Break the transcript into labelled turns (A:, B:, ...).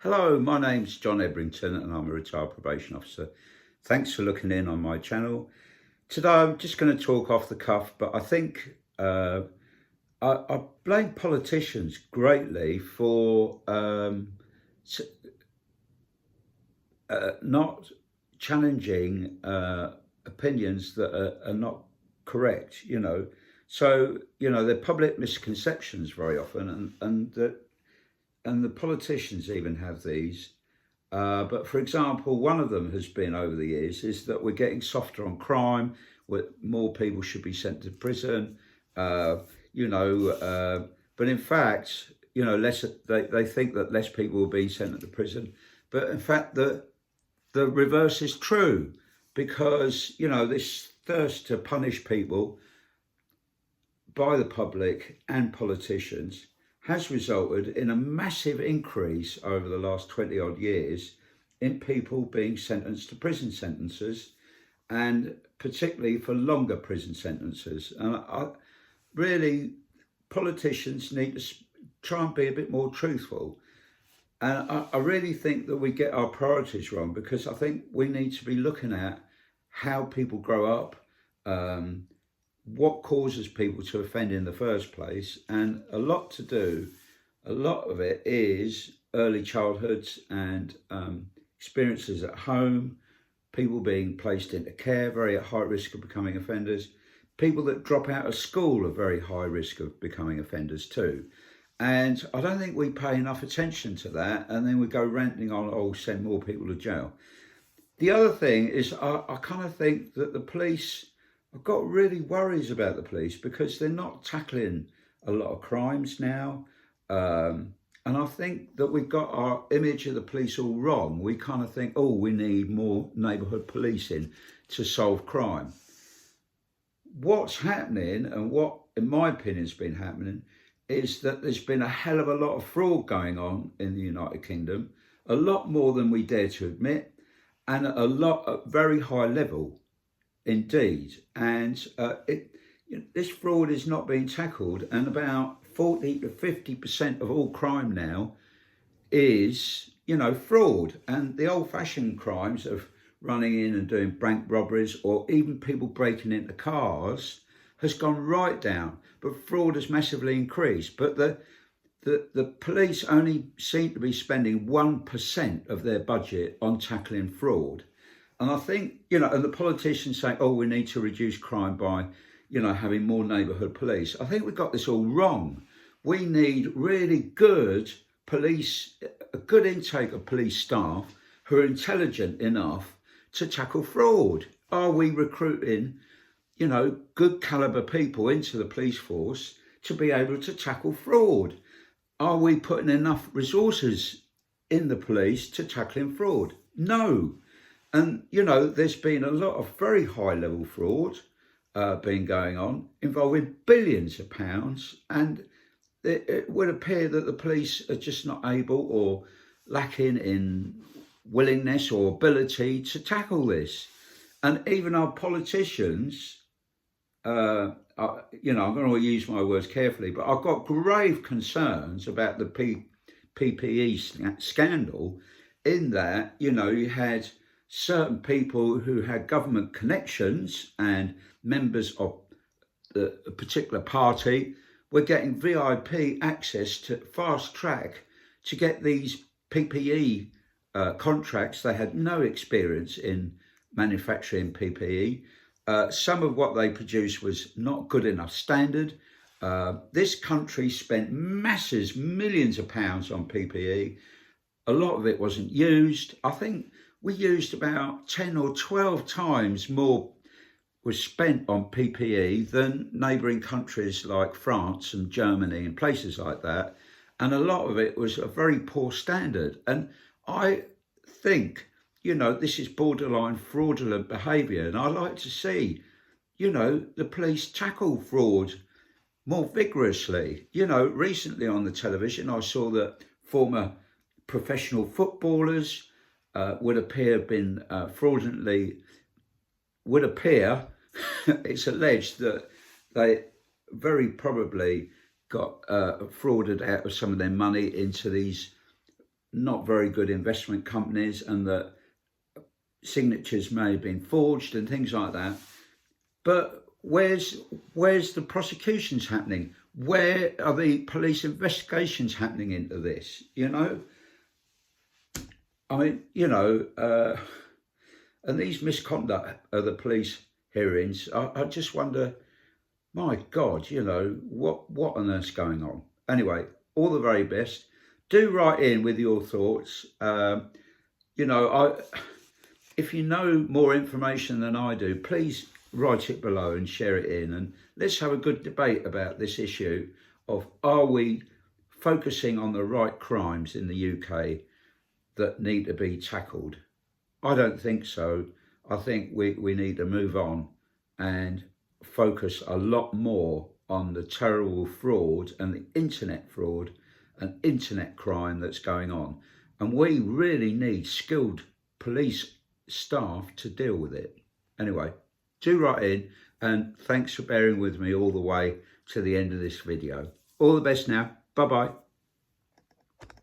A: Hello, my name's John Ebrington and I'm a retired probation officer. Thanks for looking in on my channel. Today I'm just going to talk off the cuff, but I think I blame politicians greatly for not challenging opinions that are not correct, So, they're public misconceptions very often and the politicians even have these. But for example, one of them has been over the years is that we're getting softer on crime, where more people should be sent to prison, but in fact, they think that less people will be sent to prison. But in fact, the reverse is true because, this thirst to punish people by the public and politicians has resulted in a massive increase over the last 20 odd years in people being sentenced to prison sentences, and particularly for longer prison sentences. And really, politicians need to try and be a bit more truthful. And I really think that we get our priorities wrong, because I think we need to be looking at how people grow up, what causes people to offend in the first place, and a lot of it is early childhoods and experiences at home, people being placed into care, very at high risk of becoming offenders. People that drop out of school are very high risk of becoming offenders too. And I don't think we pay enough attention to that, and then we go ranting on, oh, send more people to jail. The other thing is I kind of think that the police, I've got really worries about the police because they're not tackling a lot of crimes now. And I think that we've got our image of the police all wrong. We kind of think, oh, we need more neighbourhood policing to solve crime. What's happening, and what, in my opinion, has been happening, is that there's been a hell of a lot of fraud going on in the United Kingdom, a lot more than we dare to admit, and a lot at very high level indeed. And this fraud is not being tackled, and about 40 to 50% of all crime now is, fraud. And the old-fashioned crimes of running in and doing bank robberies, or even people breaking into cars, has gone right down. But fraud has massively increased. But the police only seem to be spending 1% of their budget on tackling fraud. And I think, and the politicians say, oh, we need to reduce crime by, having more neighbourhood police. I think we've got this all wrong. We need really good police, a good intake of police staff who are intelligent enough to tackle fraud. Are we recruiting, good calibre people into the police force to be able to tackle fraud? Are we putting enough resources in the police to tackling fraud? No. And, there's been a lot of very high level fraud been going on, involving billions of pounds. And it would appear that the police are just not able, or lacking in willingness or ability to tackle this. And even our politicians, I'm going to use my words carefully, but I've got grave concerns about the PPE scandal, in that, you had certain people who had government connections and members of a particular party were getting VIP access to fast track to get these PPE contracts. They had no experience in manufacturing PPE. Some of what they produced was not good enough standard. This country spent massive millions of pounds on PPE. A lot of it wasn't used. I think we used about 10 or 12 times more was spent on PPE than neighbouring countries like France and Germany and places like that. And a lot of it was a very poor standard. And I think, this is borderline fraudulent behaviour. And I like to see, the police tackle fraud more vigorously. Recently on the television, I saw that former professional footballers would appear been fraudulently, it's alleged that they very probably got frauded out of some of their money into these not very good investment companies, and that signatures may have been forged and things like that. But where's the prosecutions happening? Where are the police investigations happening into this? You know, I mean, you know, and these misconduct of the police hearings, I just wonder, my God, you know, what on earth's going on? Anyway, all the very best. Do write in with your thoughts. You know, if you know more information than I do, please write it below and share it in. And let's have a good debate about this issue of, are we focusing on the right crimes in the UK that need to be tackled? I don't think so. I think we need to move on and focus a lot more on the terrible fraud and the internet fraud and internet crime that's going on. And we really need skilled police staff to deal with it. Anyway, do write in, and thanks for bearing with me all the way to the end of this video. All the best now. Bye-bye.